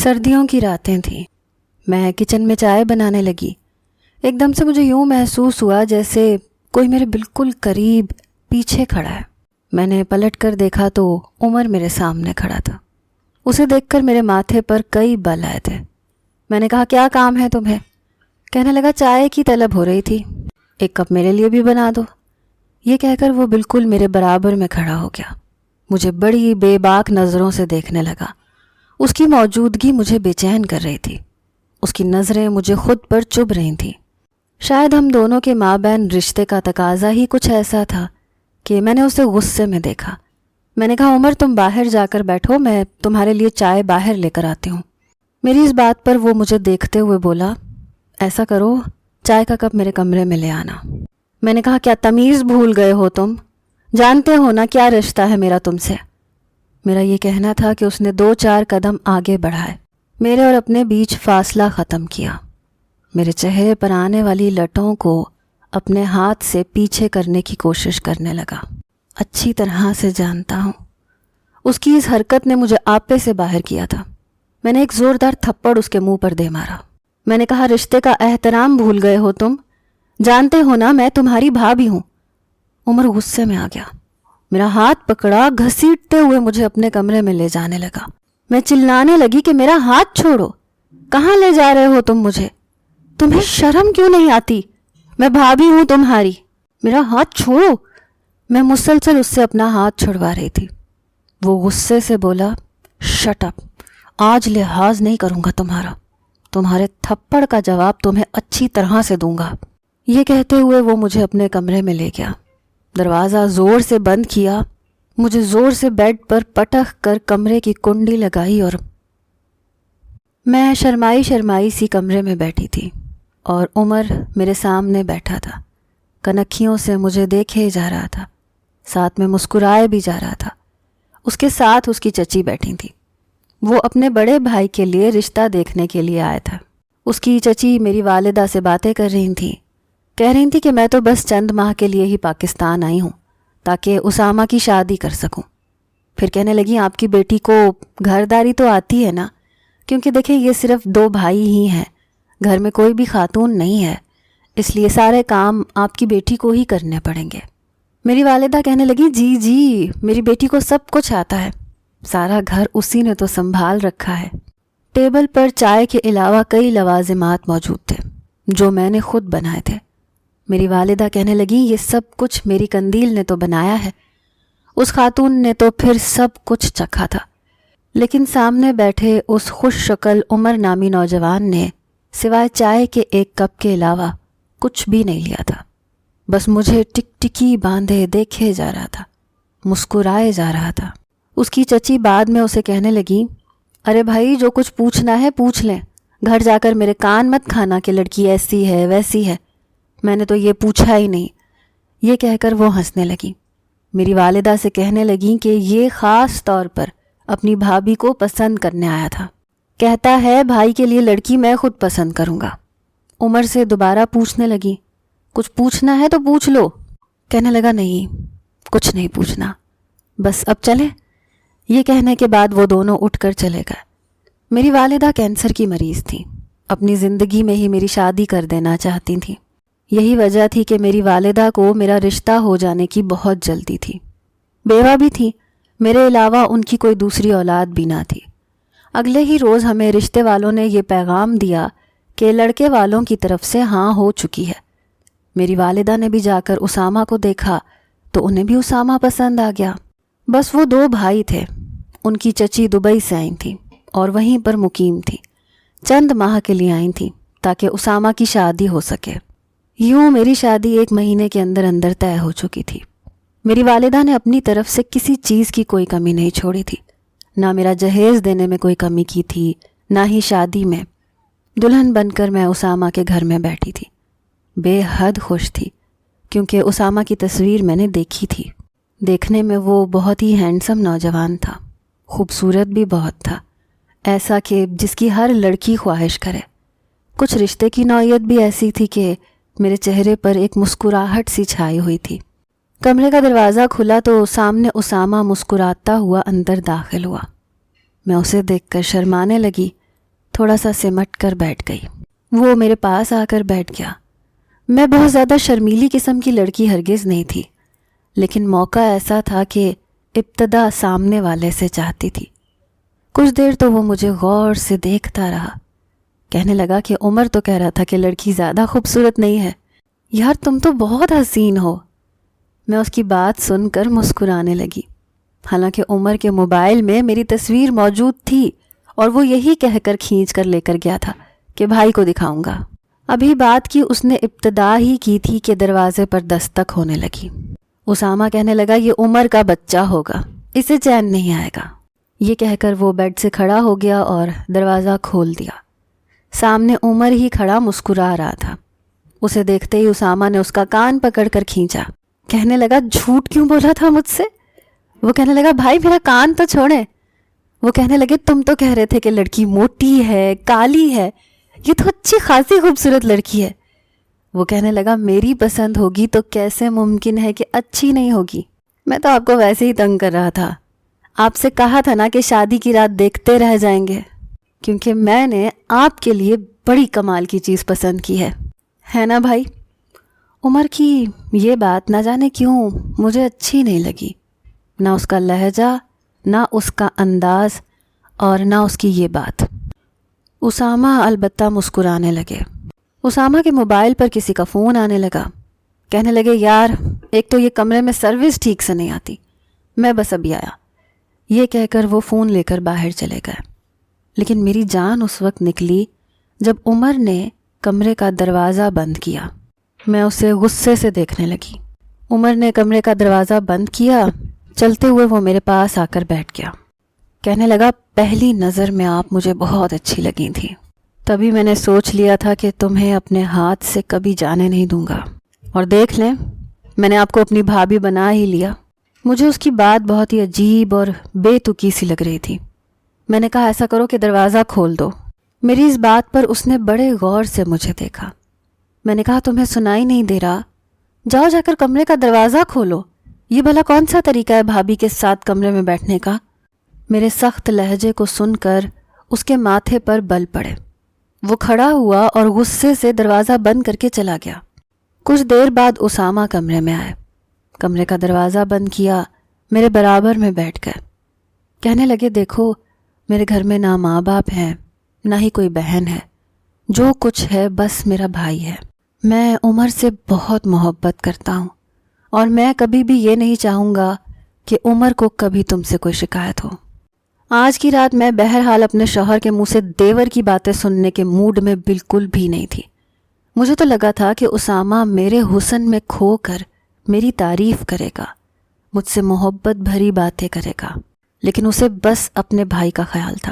سردیوں کی راتیں تھیں. میں کچن میں چائے بنانے لگی. ایک دم سے مجھے یوں محسوس ہوا جیسے کوئی میرے بالکل قریب پیچھے کھڑا ہے. میں نے پلٹ کر دیکھا تو عمر میرے سامنے کھڑا تھا. اسے دیکھ کر میرے ماتھے پر کئی بل آئے تھے. میں نے کہا کیا کام ہے تمہیں؟ کہنے لگا چائے کی طلب ہو رہی تھی, ایک کپ میرے لیے بھی بنا دو. یہ کہہ کر وہ بالکل میرے برابر میں کھڑا ہو گیا. مجھے بڑی بے باک نظروں سے دیکھنے لگا. اس کی موجودگی مجھے بے چین کر رہی تھی. اس کی نظریں مجھے خود پر چبھ رہی تھیں. شاید ہم دونوں کے مابین رشتے کا تقاضا ہی کچھ ایسا تھا کہ میں نے اسے غصے میں دیکھا. میں نے کہا عمر تم باہر جا کر بیٹھو, میں تمہارے لیے چائے باہر لے کر آتی ہوں. میری اس بات پر وہ مجھے دیکھتے ہوئے بولا ایسا کرو چائے کا کپ میرے کمرے میں لے آنا. میں نے کہا کیا تمیز بھول گئے ہو تم؟ جانتے ہو نا کیا رشتہ ہے میرا تم سے. میرا یہ کہنا تھا کہ اس نے 2-4 قدم آگے بڑھائے, میرے اور اپنے بیچ فاصلہ ختم کیا. میرے چہرے پر آنے والی لٹوں کو اپنے ہاتھ سے پیچھے کرنے کی کوشش کرنے لگا. اچھی طرح سے جانتا ہوں اس کی اس حرکت نے مجھے آپے سے باہر کیا تھا. میں نے ایک زوردار تھپڑ اس کے منہ پر دے مارا. میں نے کہا رشتے کا احترام بھول گئے ہو تم؟ جانتے ہو نا میں تمہاری بھابھی ہوں. عمر غصے میں آ گیا, میرا ہاتھ پکڑا, گھسیٹتے ہوئے مجھے اپنے کمرے میں لے جانے لگا. میں چلانے لگی کہ میرا ہاتھ چھوڑو, کہاں لے جا رہے ہو تم مجھے؟ تمہیں شرم کیوں نہیں آتی؟ میں بھابھی ہوں تمہاری, میرا ہاتھ چھوڑو. میں مسلسل اس سے اپنا ہاتھ چھڑوا رہی تھی. وہ غصے سے بولا شٹ اپ, آج لحاظ نہیں کروں گا تمہارے تھپڑ کا جواب تمہیں اچھی طرح سے دوں گا. یہ کہتے ہوئے وہ مجھے اپنے کمرے میں لے گیا. دروازہ زور سے بند کیا. مجھے زور سے بیڈ پر پٹخ کر کمرے کی کنڈی لگائی اور میں شرمائی سی کمرے میں بیٹھی تھی اور عمر میرے سامنے بیٹھا تھا. کنکھیوں سے مجھے دیکھے جا رہا تھا, ساتھ میں مسکرائے بھی جا رہا تھا. اس کے ساتھ اس کی چچی بیٹھی تھی. وہ اپنے بڑے بھائی کے لیے رشتہ دیکھنے کے لیے آیا تھا. اس کی چچی میری والدہ سے باتیں کر رہی تھیں. کہہ رہی تھی کہ میں تو بس چند ماہ کے لیے ہی پاکستان آئی ہوں تاکہ اسامہ کی شادی کر سکوں. پھر کہنے لگی آپ کی بیٹی کو گھرداری تو آتی ہے نا, کیونکہ دیکھیں یہ صرف 2 بھائی ہی ہیں, گھر میں کوئی بھی خاتون نہیں ہے, اس لیے سارے کام آپ کی بیٹی کو ہی کرنے پڑیں گے. میری والدہ کہنے لگی جی میری بیٹی کو سب کچھ آتا ہے, سارا گھر اسی نے تو سنبھال رکھا ہے. ٹیبل پر چائے کے علاوہ کئی لوازمات موجود تھے جو میں نے خود بنائے تھے. میری والدہ کہنے لگی یہ سب کچھ میری قندیل نے تو بنایا ہے, اس خاتون نے تو پھر سب کچھ چکھا تھا. لیکن سامنے بیٹھے اس خوش شکل عمر نامی نوجوان نے سوائے چائے کے 1 کپ کے علاوہ کچھ بھی نہیں لیا تھا. بس مجھے ٹکی باندھے دیکھے جا رہا تھا, مسکرائے جا رہا تھا. اس کی چچی بعد میں اسے کہنے لگی ارے بھائی جو کچھ پوچھنا ہے پوچھ لیں, گھر جا کر میرے کان مت کھانا کہ لڑکی ایسی ہے ویسی ہے, میں نے تو یہ پوچھا ہی نہیں. یہ کہہ کر وہ ہنسنے لگی. میری والدہ سے کہنے لگی کہ یہ خاص طور پر اپنی بھابھی کو پسند کرنے آیا تھا, کہتا ہے بھائی کے لیے لڑکی میں خود پسند کروں گا. عمر سے دوبارہ پوچھنے لگی کچھ پوچھنا ہے تو پوچھ لو. کہنے لگا نہیں کچھ نہیں پوچھنا, بس اب چلیں. یہ کہنے کے بعد وہ دونوں اٹھ کر چلے گئے. میری والدہ کینسر کی مریض تھیں, اپنی زندگی میں ہی میری شادی کر دینا چاہتی تھیں. یہی وجہ تھی کہ میری والدہ کو میرا رشتہ ہو جانے کی بہت جلدی تھی. بیوہ بھی تھی, میرے علاوہ ان کی کوئی دوسری اولاد بھی نہ تھی. اگلے ہی روز ہمیں رشتے والوں نے یہ پیغام دیا کہ لڑکے والوں کی طرف سے ہاں ہو چکی ہے. میری والدہ نے بھی جا کر اسامہ کو دیکھا تو انہیں بھی اسامہ پسند آ گیا. بس وہ 2 بھائی تھے. ان کی چچی دبئی سے آئی تھیں اور وہیں پر مقیم تھی. چند ماہ کے لیے آئی تھیں تاکہ اسامہ کی شادی ہو سکے. یوں میری شادی 1 مہینے کے اندر طے ہو چکی تھی. میری والدہ نے اپنی طرف سے کسی چیز کی کوئی کمی نہیں چھوڑی تھی, نہ میرا جہیز دینے میں کوئی کمی کی تھی, نہ ہی شادی میں. دلہن بن کر میں اسامہ کے گھر میں بیٹھی تھی. بے حد خوش تھی کیونکہ اسامہ کی تصویر میں نے دیکھی تھی. دیکھنے میں وہ بہت ہی ہینڈسم نوجوان تھا, خوبصورت بھی بہت تھا, ایسا کہ جس کی ہر لڑکی خواہش کرے. کچھ رشتے کی نوعیت بھی ایسی تھی کہ میرے چہرے پر ایک مسکراہٹ سی چھائی ہوئی تھی. کمرے کا دروازہ کھلا تو سامنے اسامہ مسکراتا ہوا اندر داخل ہوا. میں اسے دیکھ کر شرمانے لگی تھوڑا سا سمٹ کر بیٹھ گئی۔ وہ میرے پاس آ کر بیٹھ گیا۔ میں بہت زیادہ شرمیلی قسم کی لڑکی ہرگز نہیں تھی، لیکن موقع ایسا تھا کہ ابتدا سامنے والے سے چاہتی تھی۔ کچھ دیر تو وہ مجھے غور سے دیکھتا رہا۔ کہنے لگا کہ عمر تو کہہ رہا تھا کہ لڑکی زیادہ خوبصورت نہیں ہے، یار تم تو بہت حسین ہو۔ میں اس کی بات سن کر مسکرانے لگی، حالانکہ عمر کے موبائل میں میری تصویر موجود تھی اور وہ یہی کہہ کر کھینچ کر لے کر گیا تھا کہ بھائی کو دکھاؤں گا۔ ابھی بات کی اس نے ابتدا ہی کی تھی کہ دروازے پر دستک ہونے لگی۔ اسامہ کہنے لگا یہ عمر کا بچہ ہوگا، اسے چین نہیں آئے گا۔ یہ کہہ کر وہ بیڈ سے کھڑا ہو گیا اور دروازہ کھول دیا۔ سامنے عمر ہی کھڑا مسکرا رہا تھا۔ اسے دیکھتے ہی اسامہ نے اس کا کان پکڑ کر کھینچا۔ کہنے لگا جھوٹ کیوں بولا تھا مجھ سے؟ وہ کہنے لگا بھائی میرا کان تو چھوڑیں۔ وہ کہنے لگے تم تو کہہ رہے تھے کہ لڑکی موٹی ہے، کالی ہے، یہ تو اچھی خاصی خوبصورت لڑکی ہے۔ وہ کہنے لگا میری پسند ہوگی تو کیسے ممکن ہے کہ اچھی نہیں ہوگی؟ میں تو آپ کو ویسے ہی تنگ کر رہا تھا، آپ سے کہا تھا نا کہ شادی کی رات دیکھتے رہ جائیں گے، کیونکہ میں نے آپ کے لیے بڑی کمال کی چیز پسند کی ہے نا بھائی؟ عمر کی یہ بات نہ جانے کیوں مجھے اچھی نہیں لگی، نہ اس کا لہجہ، نہ اس کا انداز، اور نہ اس کی یہ بات۔ اسامہ البتہ مسکرانے لگے۔ اسامہ کے موبائل پر کسی کا فون آنے لگا۔ کہنے لگے یار ایک تو یہ کمرے میں سروس ٹھیک سے نہیں آتی، میں بس ابھی آیا۔ یہ کہہ کر وہ فون لے کر باہر چلے گئے۔ لیکن میری جان اس وقت نکلی جب عمر نے کمرے کا دروازہ بند کیا۔ میں اسے غصے سے دیکھنے لگی۔ عمر نے کمرے کا دروازہ بند کیا، چلتے ہوئے وہ میرے پاس آ کر بیٹھ گیا۔ کہنے لگا پہلی نظر میں آپ مجھے بہت اچھی لگی تھی، تبھی میں نے سوچ لیا تھا کہ تمہیں اپنے ہاتھ سے کبھی جانے نہیں دوں گا، اور دیکھ لیں میں نے آپ کو اپنی بھابھی بنا ہی لیا۔ مجھے اس کی بات بہت ہی عجیب اور بے تکی سی لگ رہی تھی۔ میں نے کہا ایسا کرو کہ دروازہ کھول دو۔ میری اس بات پر اس نے بڑے غور سے مجھے دیکھا۔ میں نے کہا تمہیں سنائی نہیں دے رہا؟ جاؤ جا کر کمرے کا دروازہ کھولو، یہ بھلا کون سا طریقہ ہے بھابھی کے ساتھ کمرے میں بیٹھنے کا؟ میرے سخت لہجے کو سن کر اس کے ماتھے پر بل پڑے۔ وہ کھڑا ہوا اور غصے سے دروازہ بند کر کے چلا گیا۔ کچھ دیر بعد اسامہ کمرے میں آئے، کمرے کا دروازہ بند کیا، میرے برابر میں بیٹھ گئے۔ کہنے لگے دیکھو میرے گھر میں نہ ماں باپ ہیں، نہ ہی کوئی بہن ہے، جو کچھ ہے بس میرا بھائی ہے۔ میں عمر سے بہت محبت کرتا ہوں، اور میں کبھی بھی یہ نہیں چاہوں گا کہ عمر کو کبھی تم سے کوئی شکایت ہو۔ آج کی رات میں بہرحال اپنے شوہر کے منہ سے دیور کی باتیں سننے کے موڈ میں بالکل بھی نہیں تھی۔ مجھے تو لگا تھا کہ اسامہ میرے حسن میں کھو کر میری تعریف کرے گا، مجھ سے محبت بھری باتیں کرے گا، لیکن اسے بس اپنے بھائی کا خیال تھا۔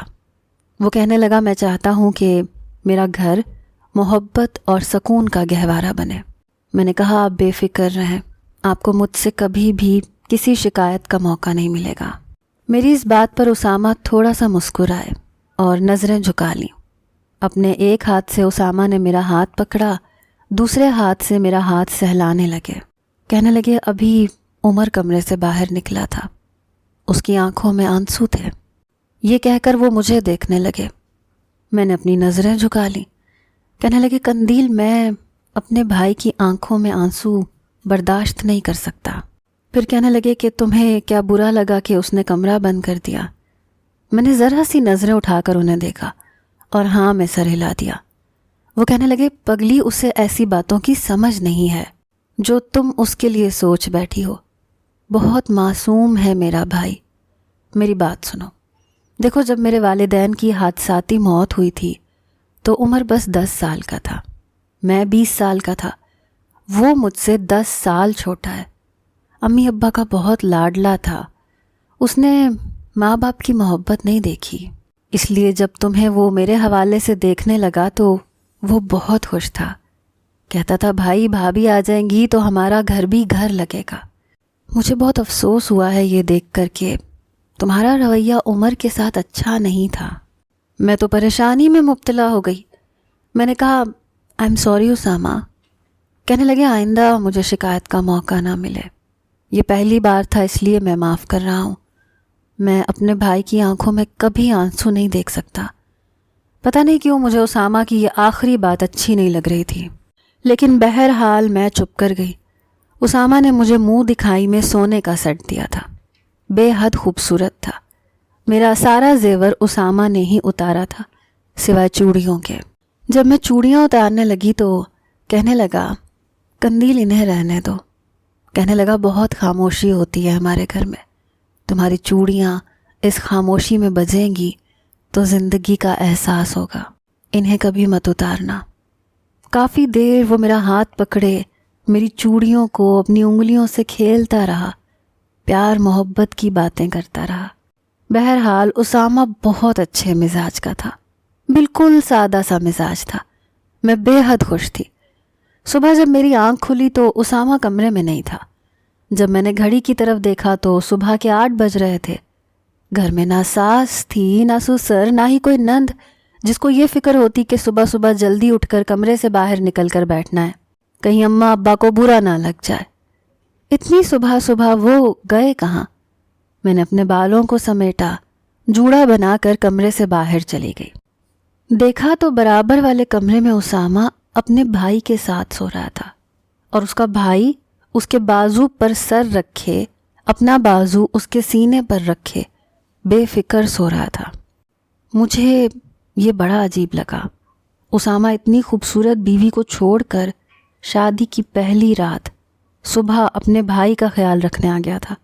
وہ کہنے لگا میں چاہتا ہوں کہ میرا گھر محبت اور سکون کا گہوارہ بنے۔ میں نے کہا آپ بے فکر رہیں، آپ کو مجھ سے کبھی بھی کسی شکایت کا موقع نہیں ملے گا۔ میری اس بات پر اسامہ تھوڑا سا مسکرائے اور نظریں جھکا لیں۔ اپنے ایک ہاتھ سے اسامہ نے میرا ہاتھ پکڑا، دوسرے ہاتھ سے میرا ہاتھ سہلانے لگے۔ کہنے لگے ابھی عمر کمرے سے باہر نکلا تھا، اس کی آنکھوں میں آنسو تھے۔ یہ کہہ کر وہ مجھے دیکھنے لگے۔ میں نے اپنی نظریں جھکا لیں۔ کہنے لگے قندیل میں اپنے بھائی کی آنکھوں میں آنسو برداشت نہیں کر سکتا۔ پھر کہنے لگے کہ تمہیں کیا برا لگا کہ اس نے کمرہ بند کر دیا؟ میں نے ذرا سی نظریں اٹھا کر انہیں دیکھا اور ہاں میں سر ہلا دیا۔ وہ کہنے لگے پگلی اسے ایسی باتوں کی سمجھ نہیں ہے جو تم اس کے لیے سوچ بیٹھی ہو، بہت معصوم ہے میرا بھائی۔ میری بات سنو، دیکھو جب میرے والدین کی حادثاتی موت ہوئی تھی تو عمر بس 10 سال کا تھا، میں 20 سال کا تھا، وہ مجھ سے 10 سال چھوٹا ہے۔ امی ابا کا بہت لاڈلا تھا، اس نے ماں باپ کی محبت نہیں دیکھی، اس لیے جب تمہیں وہ میرے حوالے سے دیکھنے لگا تو وہ بہت خوش تھا، کہتا تھا بھائی بھابھی آ جائیں گی تو ہمارا گھر بھی گھر لگے گا۔ مجھے بہت افسوس ہوا ہے یہ دیکھ کر کہ تمہارا رویہ عمر کے ساتھ اچھا نہیں تھا۔ میں تو پریشانی میں مبتلا ہو گئی۔ میں نے کہا آئی ایم سوری اسامہ۔ کہنے لگے آئندہ مجھے شکایت کا موقع نہ ملے، یہ پہلی بار تھا اس لیے میں معاف کر رہا ہوں۔ میں اپنے بھائی کی آنکھوں میں کبھی آنسو نہیں دیکھ سکتا۔ پتہ نہیں کیوں مجھے اسامہ کی یہ آخری بات اچھی نہیں لگ رہی تھی، لیکن بہرحال میں چپ کر گئی۔ اسامہ نے مجھے منہ دکھائی میں سونے کا سیٹ دیا تھا، بے حد خوبصورت تھا۔ میرا سارا زیور اسامہ نے ہی اتارا تھا سوائے چوڑیوں کے۔ جب میں چوڑیاں اتارنے لگی تو کہنے لگا قندیل انہیں رہنے دو، کہنے لگا بہت خاموشی ہوتی ہے ہمارے گھر میں، تمہاری چوڑیاں اس خاموشی میں بجیں گی تو زندگی کا احساس ہوگا، انہیں کبھی مت اتارنا۔ کافی دیر وہ میرا ہاتھ پکڑے میری چوڑیوں کو اپنی انگلیوں سے کھیلتا رہا، پیار محبت کی باتیں کرتا رہا۔ بہرحال اسامہ بہت اچھے مزاج کا تھا، بالکل سادہ سا مزاج تھا۔ میں بے حد خوش تھی۔ صبح جب میری آنکھ کھلی تو اسامہ کمرے میں نہیں تھا۔ جب میں نے گھڑی کی طرف دیکھا تو صبح کے 8 بج رہے تھے۔ گھر میں نہ ساس تھی، نہ سسر، نہ ہی کوئی نند جس کو یہ فکر ہوتی کہ صبح صبح جلدی اٹھ کر کمرے سے باہر نکل کر بیٹھنا ہے، کہیں اماں ابا کو برا نہ لگ جائے۔ اتنی صبح صبح وہ گئے کہاں؟ میں نے اپنے بالوں کو سمیٹا، جوڑا بنا کر کمرے سے باہر چلی گئی۔ دیکھا تو برابر والے کمرے میں اسامہ اپنے بھائی کے ساتھ سو رہا تھا، اور اس کا بھائی اس کے بازو پر سر رکھے، اپنا بازو اس کے سینے پر رکھے بے فکر سو رہا تھا۔ مجھے یہ بڑا عجیب لگا۔ اسامہ اتنی خوبصورت بیوی کو چھوڑ کر شادی کی پہلی رات صبح اپنے بھائی کا خیال رکھنے آ گیا تھا۔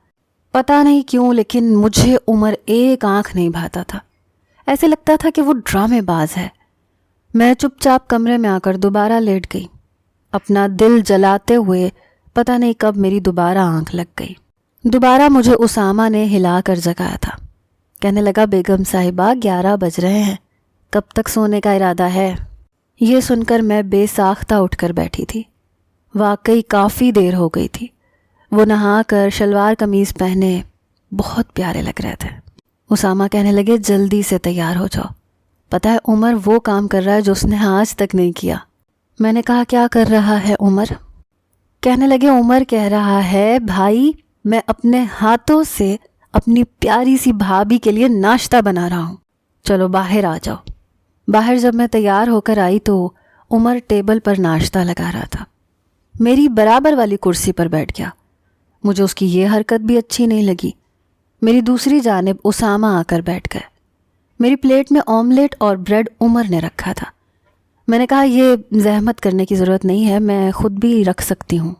پتہ نہیں کیوں لیکن مجھے عمر ایک آنکھ نہیں بھاتا تھا، ایسے لگتا تھا کہ وہ ڈرامے باز ہے۔ میں چپ چاپ کمرے میں آ کر دوبارہ لیٹ گئی، اپنا دل جلاتے ہوئے۔ پتہ نہیں کب میری دوبارہ آنکھ لگ گئی۔ دوبارہ مجھے اسامہ نے ہلا کر جگایا تھا، کہنے لگا بیگم صاحبہ 11 بج رہے ہیں، کب تک سونے کا ارادہ ہے؟ یہ سن کر میں بے ساختہ اٹھ کر بیٹھی تھی۔ واقعی کافی دیر ہو گئی تھی۔ وہ نہا کر شلوار قمیض پہنے بہت پیارے لگ رہے تھے۔ اسامہ کہنے لگے جلدی سے تیار ہو جاؤ، پتہ ہے عمر وہ کام کر رہا ہے جو اس نے آج تک نہیں کیا۔ میں نے کہا کیا کر رہا ہے عمر؟ کہنے لگے عمر کہہ رہا ہے بھائی میں اپنے ہاتھوں سے اپنی پیاری سی بھابھی کے لیے ناشتہ بنا رہا ہوں، چلو باہر آ جاؤ۔ باہر جب میں تیار ہو کر آئی تو عمر ٹیبل پر ناشتہ لگا رہا تھا، میری برابر والی کرسی پر بیٹھ گیا۔ مجھے اس کی یہ حرکت بھی اچھی نہیں لگی۔ میری دوسری جانب اسامہ آ کر بیٹھ گئے۔ میری پلیٹ میں آملیٹ اور بریڈ عمر نے رکھا تھا۔ میں نے کہا یہ زحمت کرنے کی ضرورت نہیں ہے، میں خود بھی رکھ سکتی ہوں۔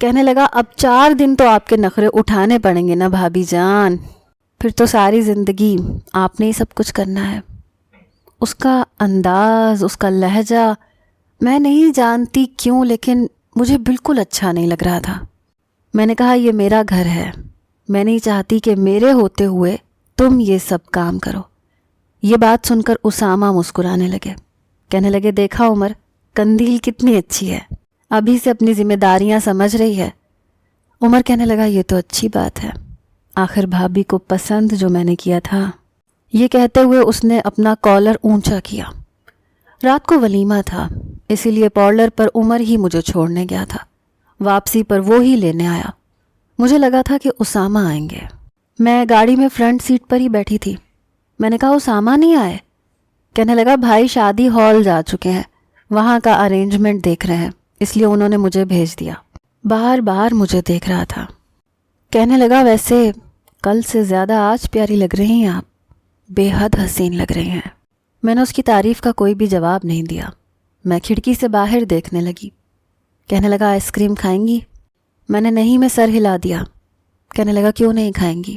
کہنے لگا اب 4 دن تو آپ کے نخرے اٹھانے پڑیں گے نا بھابھی جان، پھر تو ساری زندگی آپ نے ہی سب کچھ کرنا ہے۔ اس کا انداز، اس کا لہجہ، میں نہیں جانتی کیوں لیکن مجھے بالکل اچھا نہیں لگ رہا تھا۔ میں نے کہا یہ میرا گھر ہے، میں نہیں چاہتی کہ میرے ہوتے ہوئے تم یہ سب کام کرو۔ یہ بات سن کر اسامہ مسکرانے لگے، کہنے لگے دیکھا عمر قندیل کتنی اچھی ہے، ابھی سے اپنی ذمہ داریاں سمجھ رہی ہے۔ عمر کہنے لگا یہ تو اچھی بات ہے، آخر بھابھی کو پسند جو میں نے کیا تھا۔ یہ کہتے ہوئے اس نے اپنا کالر اونچا کیا۔ رات کو ولیمہ تھا، اسی لیے پارلر پر عمر ہی مجھے چھوڑنے گیا تھا، واپسی پر وہ ہی لینے آیا۔ مجھے لگا تھا کہ اسامہ آئیں گے۔ میں گاڑی میں فرنٹ سیٹ پر ہی بیٹھی تھی۔ میں نے کہا اسامہ نہیں آئے؟ کہنے لگا بھائی شادی ہال جا چکے ہیں، وہاں کا ارینجمنٹ دیکھ رہے ہیں، اس لیے انہوں نے مجھے بھیج دیا۔ بار بار مجھے دیکھ رہا تھا۔ کہنے لگا ویسے کل سے زیادہ آج پیاری لگ رہی ہیں آپ، بے حد حسین لگ رہی ہیں۔ میں نے اس کی تعریف کا کوئی بھی جواب نہیں دیا۔ میں کھڑکی سے باہر دیکھنے لگی۔ کہنے لگا آئس کریم کھائیں گی؟ میں نے نہیں میں سر ہلا دیا۔ کہنے لگا کیوں نہیں کھائیں گی؟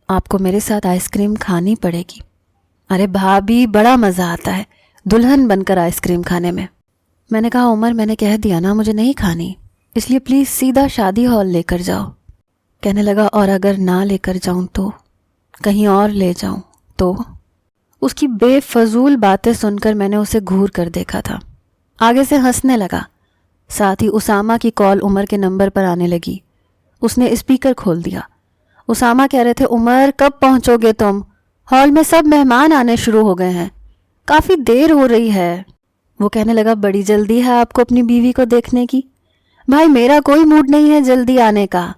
آپ کو میرے ساتھ آئس کریم کھانی پڑے گی۔ ارے بھابھی بڑا مزہ آتا ہے دلہن بن کر آئس کریم کھانے میں۔ میں نے کہا عمر میں نے کہہ دیا نا مجھے نہیں کھانی، اس لیے پلیز سیدھا شادی ہال لے کر جاؤ۔ کہنے لگا اور اگر نہ لے کر جاؤں تو؟ کہیں اور لے جاؤں تو؟ اس کی بے فضول باتیں سن کر میں نے اسے گھور کر دیکھا تھا۔ آگے سے ہنسنے لگا۔ ساتھ ہی اسامہ کی کال عمر کے نمبر پر آنے لگی۔ اس نے اسپیکر کھول دیا۔ اسامہ کہہ رہے تھے عمر کب پہنچو گے تم؟ ہال میں سب مہمان آنے شروع ہو گئے ہیں، کافی دیر ہو رہی ہے۔ وہ کہنے لگا بڑی جلدی ہے آپ کو اپنی بیوی کو دیکھنے کی؟ بھائی میرا کوئی موڈ نہیں ہے جلدی آنے کا،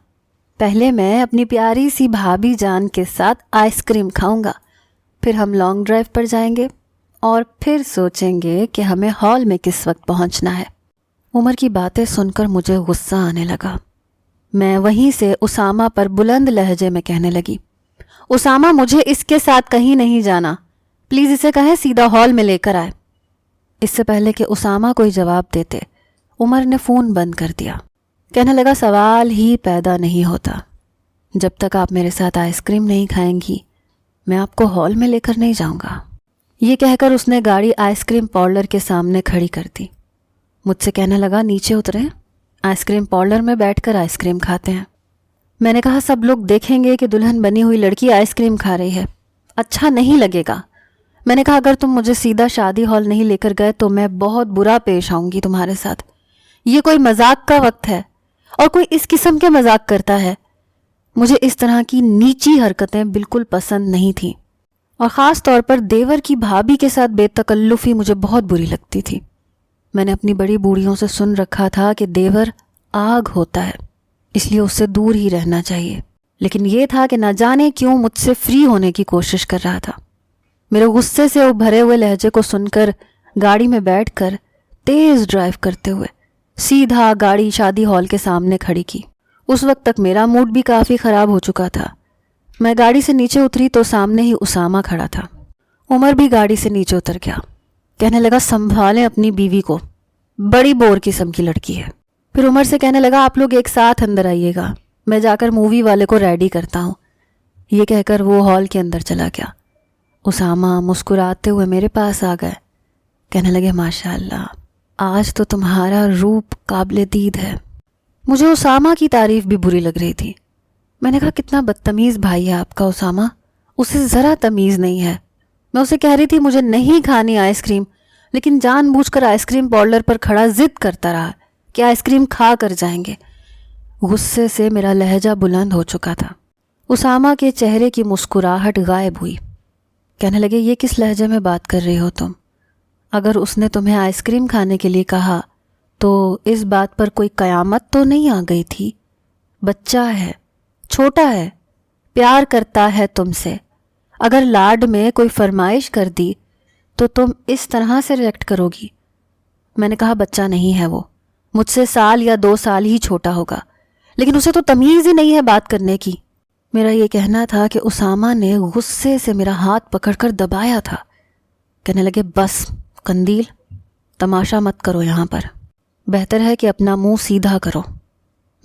پہلے میں اپنی پیاری سی بھابھی جان کے ساتھ آئس کریم کھاؤں گا، پھر ہم لانگ ڈرائیو پر جائیں گے اور پھر سوچیں گے کہ ہمیں ہال میں کس وقت پہنچنا ہے۔ عمر کی باتیں سن کر مجھے غصہ آنے لگا۔ میں وہیں سے اسامہ پر بلند لہجے میں کہنے لگی، اسامہ مجھے اس کے ساتھ کہیں نہیں جانا، پلیز اسے کہیں سیدھا ہال میں لے کر آئے۔ اس سے پہلے کہ اسامہ کوئی جواب دیتے، عمر نے فون بند کر دیا۔ کہنے لگا سوال ہی پیدا نہیں ہوتا، جب تک آپ میرے ساتھ آئس کریم نہیں کھائیں گی میں آپ کو ہال میں لے کر نہیں جاؤں گا۔ یہ کہہ کر اس نے گاڑی آئس کریم پارلر کے سامنے کھڑی کر دی۔ مجھ سے کہنے لگا نیچے اتریں، آئس کریم پارلر میں بیٹھ کر آئس کریم کھاتے ہیں۔ میں نے کہا سب لوگ دیکھیں گے کہ دلہن بنی ہوئی لڑکی آئس کریم کھا رہی ہے، اچھا نہیں لگے گا۔ میں نے کہا اگر تم مجھے سیدھا شادی ہال نہیں لے کر گئے تو میں بہت برا پیش آؤں گی تمہارے ساتھ۔ یہ کوئی مذاق کا وقت ہے اور کوئی اس قسم کے مذاق کرتا ہے۔ مجھے اس طرح کی نیچی حرکتیں بالکل پسند نہیں تھیں، اور خاص طور پر دیور کی بھابھی کے ساتھ بے تکلفی مجھے بہت بری لگتی تھی۔ میں نے اپنی بڑی بوڑھیوں سے سن رکھا تھا کہ دیور آگ ہوتا ہے، اس لیے اس سے دور ہی رہنا چاہیے، لیکن یہ تھا کہ نہ جانے کیوں مجھ سے فری ہونے کی کوشش کر رہا تھا۔ میرے غصے سے بھرے ہوئے لہجے کو سن کر گاڑی میں بیٹھ کر تیز ڈرائیو کرتے ہوئے سیدھا گاڑی شادی ہال کے سامنے کھڑی کی۔ اس وقت تک میرا موڈ بھی کافی خراب ہو چکا تھا۔ میں گاڑی سے نیچے اتری تو سامنے ہی اسامہ کھڑا تھا۔ عمر بھی گاڑی سے نیچے اتر گیا، کہنے لگا سنبھالیں اپنی بیوی کو، بڑی بور قسم کی لڑکی ہے۔ پھر عمر سے کہنے لگا آپ لوگ ایک ساتھ اندر آئیے گا، میں جا کر مووی والے کو ریڈی کرتا ہوں۔ یہ کہہ کر وہ ہال کے اندر چلا گیا۔ اسامہ مسکراتے ہوئے میرے پاس آ گئے، کہنے لگے ماشاءاللہ آج تو تمہارا روپ قابل دید ہے۔ مجھے اسامہ کی تعریف بھی بری لگ رہی تھی۔ میں نے کہا کتنا بدتمیز بھائی ہے آپ کا اسامہ، اسے ذرا تمیز نہیں ہے۔ میں اسے کہہ رہی تھی مجھے نہیں کھانی آئس کریم، لیکن جان بوجھ کر آئس کریم پارلر پر کھڑا ضد کرتا رہا کہ آئس کریم کھا کر جائیں گے۔ غصے سے میرا لہجہ بلند ہو چکا تھا۔ اسامہ کے چہرے کی مسکراہٹ غائب ہوئی۔ کہنے لگے یہ کس لہجے میں بات کر رہی ہو تم؟ اگر اس نے تمہیں آئس کریم کھانے کے لیے کہا تو اس بات پر کوئی قیامت تو نہیں آ گئی تھی؟ بچہ ہے، چھوٹا ہے، پیار کرتا ہے تم سے، اگر لاڈ میں کوئی فرمائش کر دی تو تم اس طرح سے ریئیکٹ کرو گی؟ میں نے کہا بچہ نہیں ہے وہ، مجھ سے 1 یا 2 سال ہی چھوٹا ہوگا، لیکن اسے تو تمیز ہی نہیں ہے بات کرنے کی۔ میرا یہ کہنا تھا کہ اسامہ نے غصے سے میرا ہاتھ پکڑ کر دبایا تھا۔ کہنے لگے بس قندیل، تماشا مت کرو یہاں پر، بہتر ہے کہ اپنا منہ سیدھا کرو۔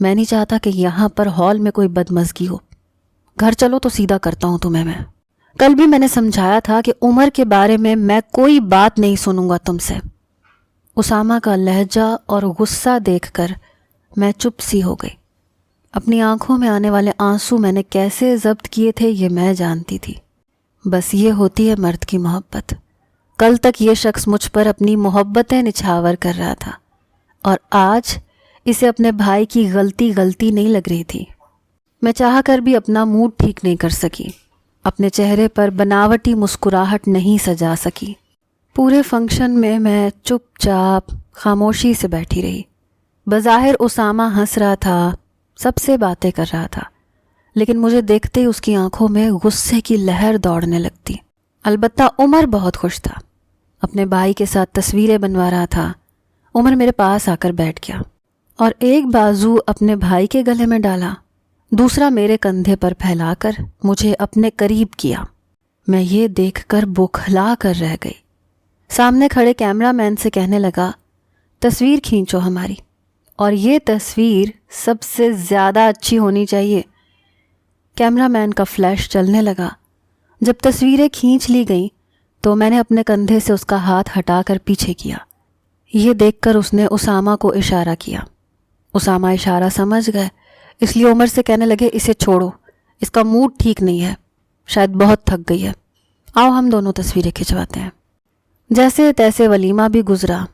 میں نہیں چاہتا کہ یہاں پر ہال میں کوئی بدمزگی ہو، گھر چلو تو سیدھا کرتا ہوں تمہیں میں۔ کل بھی میں نے سمجھایا تھا کہ عمر کے بارے میں کوئی بات نہیں سنوں گا تم سے۔ اسامہ کا لہجہ اور غصہ دیکھ کر میں چپ سی ہو گئی۔ اپنی آنکھوں میں آنے والے آنسو میں نے کیسے ضبط کیے تھے یہ میں جانتی تھی۔ بس یہ ہوتی ہے مرد کی محبت۔ کل تک یہ شخص مجھ پر اپنی محبتیں نچھاور کر رہا تھا، اور آج اسے اپنے بھائی کی غلطی نہیں لگ رہی تھی۔ میں چاہ کر بھی اپنا موڈ ٹھیک نہیں کر سکی، اپنے چہرے پر بناوٹی مسکراہٹ نہیں سجا سکی۔ پورے فنکشن میں میں چپ چاپ خاموشی سے بیٹھی رہی۔ بظاہر اسامہ ہنس رہا تھا، سب سے باتیں کر رہا تھا، لیکن مجھے دیکھتے ہی اس کی آنکھوں میں غصے کی لہر دوڑنے لگتی۔ البتہ عمر بہت خوش تھا، اپنے بھائی کے ساتھ تصویریں بنوا رہا تھا۔ عمر میرے پاس آ کر بیٹھ گیا اور ایک بازو اپنے بھائی کے گلے میں ڈالا، دوسرا میرے کندھے پر پھیلا کر مجھے اپنے قریب کیا۔ میں یہ دیکھ کر بوکھلا کر رہ گئی۔ سامنے کھڑے کیمرہ مین سے کہنے لگا تصویر کھینچو ہماری، اور یہ تصویر سب سے زیادہ اچھی ہونی چاہیے۔ کیمرہ مین کا فلیش چلنے لگا۔ جب تصویریں کھینچ لی گئیں تو میں نے اپنے کندھے سے اس کا ہاتھ ہٹا کر پیچھے کیا۔ یہ دیکھ کر اس نے اسامہ کو اشارہ کیا۔ اسامہ اشارہ سمجھ گئے، اس لیے عمر سے کہنے لگے اسے چھوڑو، اس کا موڈ ٹھیک نہیں ہے، شاید بہت تھک گئی ہے، آؤ ہم دونوں تصویریں کھنچواتے ہیں۔ جیسے تیسے ولیمہ بھی گزرا۔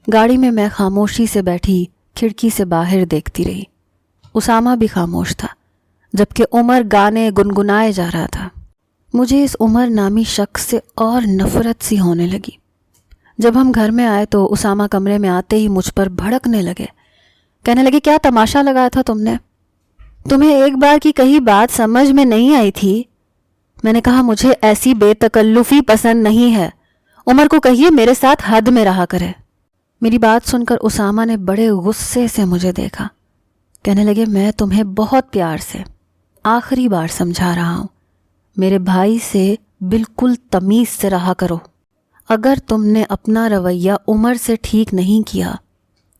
گاڑی میں خاموشی سے بیٹھی کھڑکی سے باہر دیکھتی رہی۔ اسامہ بھی خاموش تھا، جبکہ عمر گانے گنگنائے جا رہا تھا۔ مجھے اس عمر نامی شخص سے اور نفرت سی ہونے لگی۔ جب ہم گھر میں آئے تو اسامہ کمرے میں آتے ہی مجھ پر بھڑکنے لگے، کہنے لگے کیا تماشا لگایا تھا تم نے؟ تمہیں ایک بار کی کہی بات سمجھ میں نہیں آئی تھی؟ میں نے کہا مجھے ایسی بے تکلفی پسند نہیں ہے۔ عمر کو کہیے میرے ساتھ حد میں رہا کرے۔ میری بات سن کر اسامہ نے بڑے غصے سے مجھے دیکھا، کہنے لگے میں تمہیں بہت پیار سے آخری بار سمجھا رہا ہوں، میرے بھائی سے بالکل تمیز سے رہا کرو، اگر تم نے اپنا رویہ عمر سے ٹھیک نہیں کیا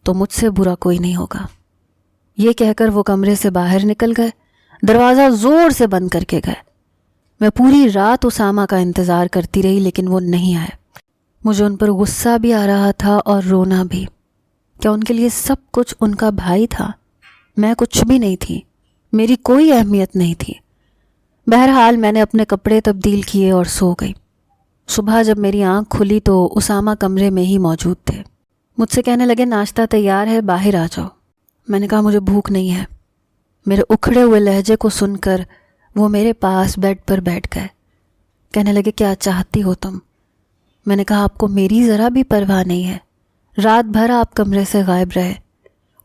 تو مجھ سے برا کوئی نہیں ہوگا۔ یہ کہہ کر وہ کمرے سے باہر نکل گئے، دروازہ زور سے بند کر کے گئے۔ میں پوری رات اسامہ کا انتظار کرتی رہی لیکن وہ نہیں آئے۔ مجھے ان پر غصہ بھی آ رہا تھا اور رونا بھی۔ کیا ان کے لیے سب کچھ ان کا بھائی تھا؟ میں کچھ بھی نہیں تھی، میری کوئی اہمیت نہیں تھی۔ بہرحال میں نے اپنے کپڑے تبدیل کیے اور سو گئی۔ صبح جب میری آنکھ کھلی تو اسامہ کمرے میں ہی موجود تھے۔ مجھ سے کہنے لگے ناشتہ تیار ہے، باہر آ جاؤ۔ میں نے کہا مجھے بھوک نہیں ہے۔ میرے اکھڑے ہوئے لہجے کو سن کر وہ میرے پاس بیڈ پر بیٹھ گئے، کہنے لگے کیا چاہتی ہو تم؟ میں نے کہا آپ کو میری ذرا بھی پرواہ نہیں ہے، رات بھر آپ کمرے سے غائب رہے،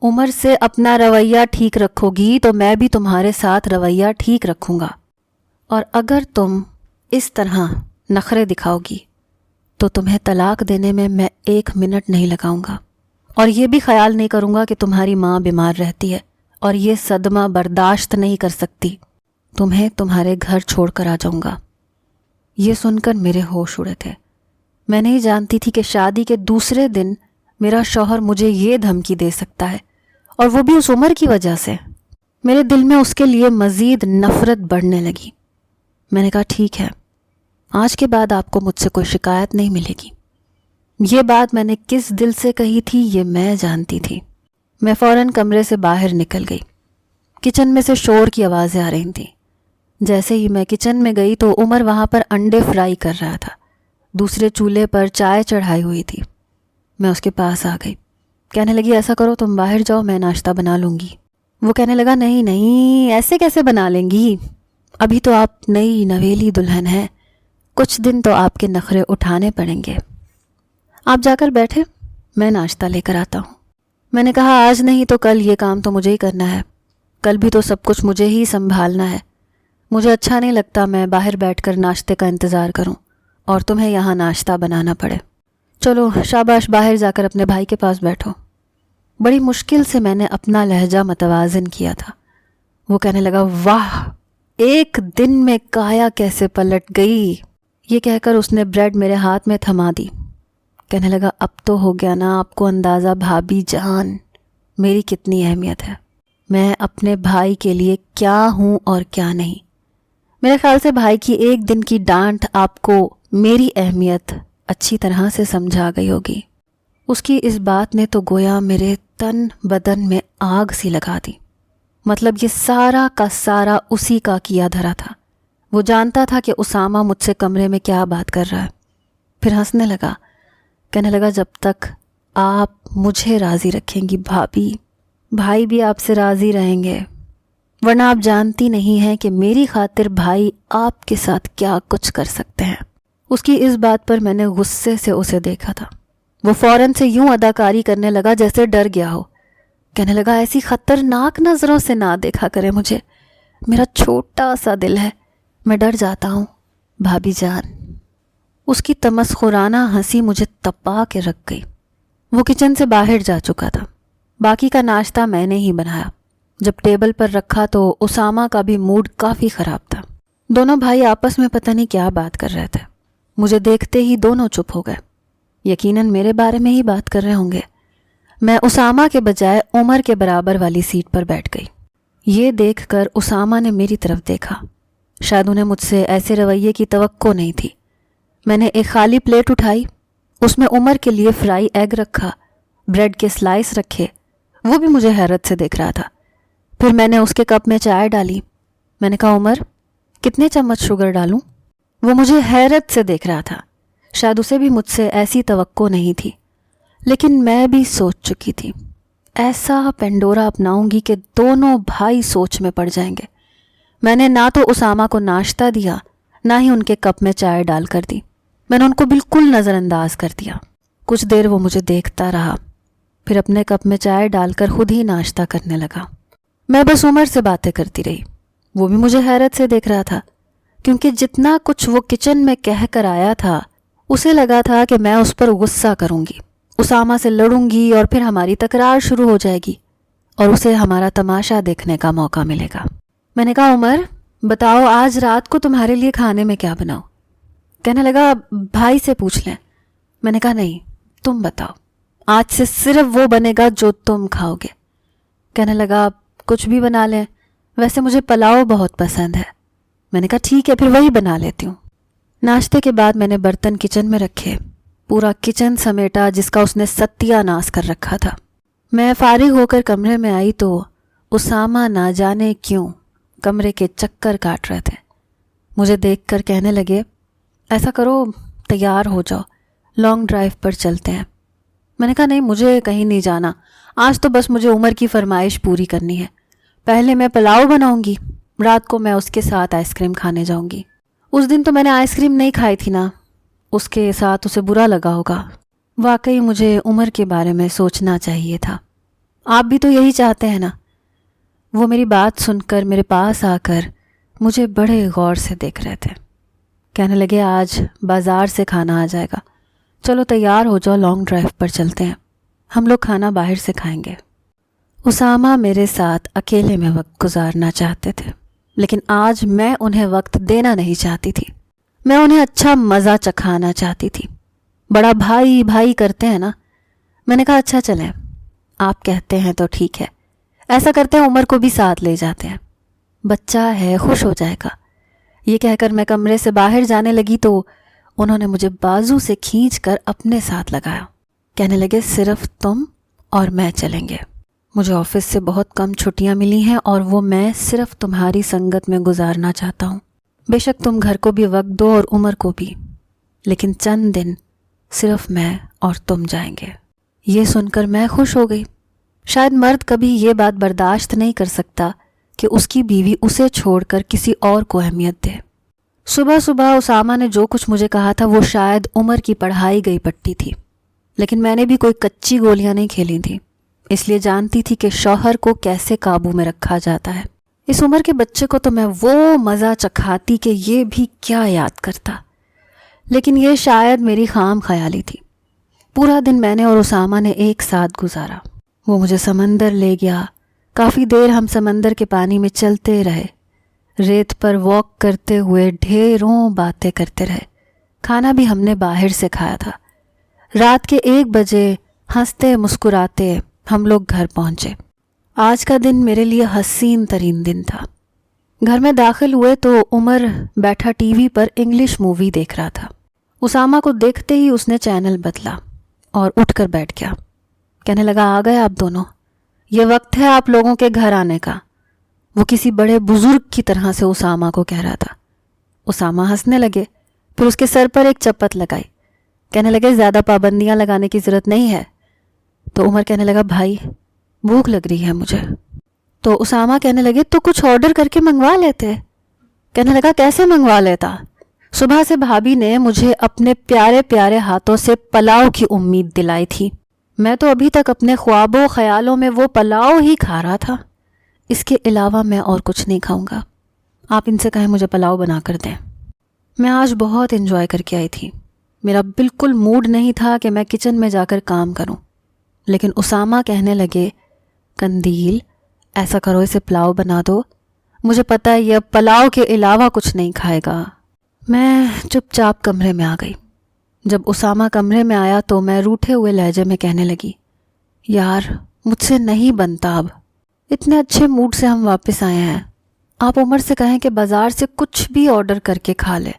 عمر سے اپنا رویہ ٹھیک رکھو گی تو میں بھی تمہارے ساتھ رویہ ٹھیک رکھوں گا، اور اگر تم اس طرح نخرے دکھاؤ گی تو تمہیں طلاق دینے میں 1 منٹ نہیں لگاؤں گا، اور یہ بھی خیال نہیں کروں گا کہ تمہاری ماں بیمار رہتی ہے اور یہ صدمہ برداشت نہیں کر سکتی، تمہیں تمہارے گھر چھوڑ کر آ جاؤں گا۔ یہ سن کر میرے ہوش اڑے تھے۔ میں نہیں جانتی تھی کہ شادی کے دوسرے دن میرا شوہر مجھے یہ دھمکی دے سکتا ہے، اور وہ بھی اس عمر کی وجہ سے۔ میرے دل میں اس کے لیے مزید نفرت بڑھنے لگی۔ میں نے کہا ٹھیک ہے، آج کے بعد آپ کو مجھ سے کوئی شکایت نہیں ملے گی۔ یہ بات میں نے کس دل سے کہی تھی یہ میں جانتی تھی۔ میں فوراً کمرے سے باہر نکل گئی۔ کچن میں سے شور کی آوازیں آ رہی تھیں۔ جیسے ہی میں کچن میں گئی تو عمر وہاں پر انڈے فرائی کر رہا تھا، دوسرے چولہے پر چائے چڑھائی ہوئی تھی۔ میں اس کے پاس آ گئی، کہنے لگی ایسا کرو تم باہر جاؤ، میں ناشتہ بنا لوں گی۔ وہ کہنے لگا نہیں نہیں، ایسے کیسے بنا لیں گی، ابھی تو آپ نئی نویلی دلہن ہیں، کچھ دن تو آپ کے نخرے اٹھانے پڑیں گے۔ آپ جا کر بیٹھے، میں ناشتہ لے کر آتا ہوں۔ میں نے کہا آج نہیں تو کل یہ کام تو مجھے ہی کرنا ہے، کل بھی تو سب کچھ مجھے ہی سنبھالنا ہے۔ مجھے اچھا نہیں لگتا میں باہر بیٹھ کر ناشتے کا انتظار کروں اور تمہیں یہاں ناشتہ بنانا پڑے۔ چلو شاباش، باہر جا کر اپنے بھائی کے پاس بیٹھو۔ بڑی مشکل سے میں نے اپنا لہجہ متوازن کیا تھا۔ وہ کہنے لگا واہ، ایک دن میں کایا کیسے پلٹ گئی۔ یہ کہہ کر اس نے بریڈ میرے ہاتھ میں تھما دی۔ کہنے لگا اب تو ہو گیا نا آپ کو اندازہ بھابھی جان میری کتنی اہمیت ہے، میں اپنے بھائی کے لیے کیا ہوں اور کیا نہیں۔ میرے خیال سے بھائی کی ایک دن کی ڈانٹ آپ کو میری اہمیت اچھی طرح سے سمجھا گئی ہوگی۔ اس کی اس بات نے تو گویا میرے تن بدن میں آگ سی لگا دی۔ مطلب یہ سارا کا سارا اسی کا کیا دھرا تھا۔ وہ جانتا تھا کہ اسامہ مجھ سے کمرے میں کیا بات کر رہا ہے۔ پھر ہنسنے لگا، کہنے لگا جب تک آپ مجھے راضی رکھیں گی بھابھی، بھائی بھی آپ سے راضی رہیں گے، ورنہ آپ جانتی نہیں ہیں کہ میری خاطر بھائی آپ کے ساتھ کیا کچھ کر سکتے ہیں۔ اس کی اس بات پر میں نے غصے سے اسے دیکھا تھا۔ وہ فوراً سے یوں اداکاری کرنے لگا جیسے ڈر گیا ہو۔ کہنے لگا ایسی خطرناک نظروں سے نہ دیکھا کرے مجھے، میرا چھوٹا سا دل ہے، میں ڈر جاتا ہوں بھابھی جان۔ اس کی تمسخرانہ ہنسی مجھے تپا کے رکھ گئی۔ وہ کچن سے باہر جا چکا تھا۔ باقی کا ناشتہ میں نے ہی بنایا۔ جب ٹیبل پر رکھا تو اسامہ کا بھی موڈ کافی خراب تھا۔ دونوں بھائی آپس میں پتہ نہیں کیا بات کر رہے تھے۔ مجھے دیکھتے ہی دونوں چپ ہو گئے، یقیناً میرے بارے میں ہی بات کر رہے ہوں گے۔ میں اسامہ کے بجائے عمر کے برابر والی سیٹ پر بیٹھ گئی۔ یہ دیکھ کر اسامہ نے میری طرف دیکھا۔ شاید انہیں مجھ سے ایسے رویے کی توقع نہیں تھی۔ میں نے ایک خالی پلیٹ اٹھائی، اس میں عمر کے لیے فرائی ایگ رکھا، بریڈ کے سلائس رکھے۔ وہ بھی مجھے حیرت سے دیکھ رہا تھا۔ پھر میں نے اس کے کپ میں چائے ڈالی۔ میں نے کہا عمر کتنے چمچ شوگر ڈالوں؟ وہ مجھے حیرت سے دیکھ رہا تھا۔ شاید اسے بھی مجھ سے ایسی توقع نہیں تھی، لیکن میں بھی سوچ چکی تھی ایسا پینڈورا اپناؤں گی کہ دونوں بھائی سوچ میں پڑ جائیں گے۔ میں نے نہ تو اسامہ کو ناشتہ دیا، نہ ہی ان کے کپ میں چائے ڈال کر دی۔ میں نے ان کو بالکل نظر انداز کر دیا۔ کچھ دیر وہ مجھے دیکھتا رہا، پھر اپنے کپ میں چائے ڈال کر خود ہی ناشتہ کرنے لگا۔ میں بس عمر سے باتیں کرتی رہی۔ وہ بھی مجھے حیرت سے دیکھ رہا تھا، کیونکہ جتنا کچھ وہ کچن میں کہہ کر آیا تھا اسے لگا تھا کہ میں اس پر غصہ کروں گی، اسامہ سے لڑوں گی اور پھر ہماری تکرار شروع ہو جائے گی اور اسے ہمارا تماشا دیکھنے کا موقع ملے گا۔ میں نے کہا عمر بتاؤ آج رات کو تمہارے لیے کھانے میں کیا بناؤ؟ کہنے لگا بھائی سے پوچھ لیں۔ میں نے کہا نہیں تم بتاؤ، آج سے صرف وہ بنے گا جو تم کھاؤ گے۔ کہنے لگا کچھ بھی بنا لیں، ویسے مجھے پلاؤ بہت پسند ہے۔ میں نے کہا ٹھیک ہے پھر وہی بنا لیتی ہوں۔ ناشتے کے بعد میں نے برتن کچن میں رکھے، پورا کچن سمیٹا جس کا اس نے ستیہ ناش کر رکھا تھا۔ میں فارغ ہو کر کمرے میں آئی تو اسامہ نہ جانے کیوں کمرے کے چکر کاٹ رہے تھے۔ مجھے دیکھ کر کہنے لگے ایسا کرو تیار ہو جاؤ، لانگ ڈرائیو پر چلتے ہیں۔ میں نے کہا نہیں مجھے کہیں نہیں جانا، آج تو بس مجھے عمر کی فرمائش پوری کرنی ہے۔ پہلے میں پلاؤ بناؤں گی، رات کو میں اس کے ساتھ آئس کریم کھانے جاؤں گی۔ اس دن تو میں نے آئس کریم نہیں کھائی تھی نا، اس کے ساتھ اسے برا لگا ہوگا۔ واقعی مجھے عمر کے بارے میں سوچنا چاہیے تھا۔ آپ بھی تو یہی چاہتے ہیں نا؟ وہ میری بات سن کر میرے پاس آ کر مجھے بڑے غور سے دیکھ رہے تھے۔ کہنے لگے آج بازار سے کھانا آ جائے گا، چلو تیار ہو جاؤ لانگ ڈرائیو پر چلتے ہیں، ہم لوگ کھانا باہر سے کھائیں گے۔ اسامہ میرے ساتھ اکیلے میں وقت گزارنا چاہتے تھے، لیکن آج میں انہیں وقت دینا نہیں چاہتی تھی، میں انہیں اچھا مزہ چکھانا چاہتی تھی۔ بڑا بھائی بھائی کرتے ہیں نا۔ میں نے کہا اچھا چلیں، آپ کہتے ہیں تو ٹھیک ہے، ایسا کرتے ہیں عمر کو بھی ساتھ لے جاتے ہیں، بچہ ہے خوش ہو جائے گا۔ یہ کہہ کر میں کمرے سے باہر جانے لگی تو انہوں نے مجھے بازو سے کھینچ کر اپنے ساتھ لگایا۔ کہنے لگے صرف تم اور میں چلیں گے، مجھے آفس سے بہت کم چھٹیاں ملی ہیں اور وہ میں صرف تمہاری سنگت میں گزارنا چاہتا ہوں۔ بے شک تم گھر کو بھی وقت دو اور عمر کو بھی، لیکن چند دن صرف میں اور تم جائیں گے۔ یہ سن کر میں خوش ہو گئی۔ شاید مرد کبھی یہ بات برداشت نہیں کر سکتا کہ اس کی بیوی اسے چھوڑ کر کسی اور کو اہمیت دے۔ صبح صبح اسامہ نے جو کچھ مجھے کہا تھا وہ شاید عمر کی پڑھائی گئی پٹی تھی، لیکن میں نے بھی کوئی کچی گولیاں نہیں کھیلی تھیں، اس لیے جانتی تھی کہ شوہر کو کیسے قابو میں رکھا جاتا ہے۔ اس عمر کے بچے کو تو میں وہ مزہ چکھاتی کہ یہ بھی کیا یاد کرتا، لیکن یہ شاید میری خام خیالی تھی۔ پورا دن میں نے اور اسامہ نے ایک ساتھ گزارا۔ وہ مجھے سمندر لے گیا، کافی دیر ہم سمندر کے پانی میں چلتے رہے، ریت پر واک کرتے ہوئے ڈھیروں باتیں کرتے رہے۔ کھانا بھی ہم نے باہر سے کھایا تھا۔ رات کے 1 بجے ہنستے مسکراتے ہم لوگ گھر پہنچے۔ آج کا دن میرے لیے حسین ترین دن تھا۔ گھر میں داخل ہوئے تو عمر بیٹھا ٹی وی پر انگلش مووی دیکھ رہا تھا۔ اسامہ کو دیکھتے ہی اس نے چینل بدلا اور اٹھ کر بیٹھ گیا۔ کہنے لگا آ گئے آپ دونوں، یہ وقت ہے آپ لوگوں کے گھر آنے کا۔ وہ کسی بڑے بزرگ کی طرح سے اسامہ کو کہہ رہا تھا۔ اسامہ ہنسنے لگے، پھر اس کے سر پر ایک چپت لگائی۔ کہنے لگے زیادہ پابندیاں لگانے کی ضرورت نہیں ہے۔ تو عمر کہنے لگا بھائی بھوک لگ رہی ہے مجھے۔ تو اسامہ کہنے لگے تو کچھ آرڈر کر کے منگوا لیتے۔ کہنے لگا کیسے منگوا لیتا؟ صبح سے بھابھی نے مجھے اپنے پیارے پیارے ہاتھوں سے پلاؤ کی امید دلائی تھی، میں تو ابھی تک اپنے خوابوں خیالوں میں وہ پلاؤ ہی کھا رہا تھا، اس کے علاوہ میں اور کچھ نہیں کھاؤں گا۔ آپ ان سے کہیں مجھے پلاؤ بنا کر دیں۔ میں آج بہت انجوائے کر کے آئی تھی، میرا بالکل موڈ نہیں تھا کہ میں کچن میں جا کر کام کروں، لیکن اسامہ کہنے لگے قندیل ایسا کرو اسے پلاؤ بنا دو، مجھے پتہ ہے یہ پلاؤ کے علاوہ کچھ نہیں کھائے گا۔ میں چپ چاپ کمرے میں آ گئی۔ جب اسامہ کمرے میں آیا تو میں روٹھے ہوئے لہجے میں کہنے لگی یار مجھ سے نہیں بنتا، اب اتنے اچھے موڈ سے ہم واپس آئے ہیں، آپ عمر سے کہیں کہ بازار سے کچھ بھی آرڈر کر کے کھا لے۔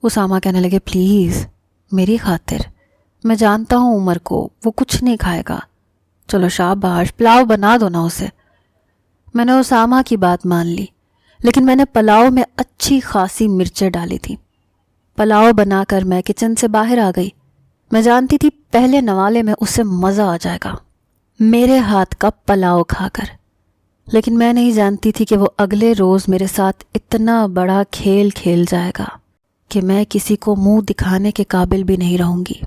اسامہ کہنے لگے پلیز میری خاطر، میں جانتا ہوں عمر کو، وہ کچھ نہیں کھائے گا، چلو شاباش پلاؤ بنا دو نا اسے۔ میں نے اسامہ کی بات مان لی، لیکن میں نے پلاؤ میں اچھی خاصی مرچیں ڈالی تھی۔ پلاؤ بنا کر میں کچن سے باہر آ گئی۔ میں جانتی تھی پہلے نوالے میں اسے مزہ آ جائے گا میرے ہاتھ کا پلاؤ کھا کر، لیکن میں نہیں جانتی تھی کہ وہ اگلے روز میرے ساتھ اتنا بڑا کھیل کھیل جائے گا کہ میں کسی کو منہ دکھانے کے قابل بھی نہیں رہوں گی۔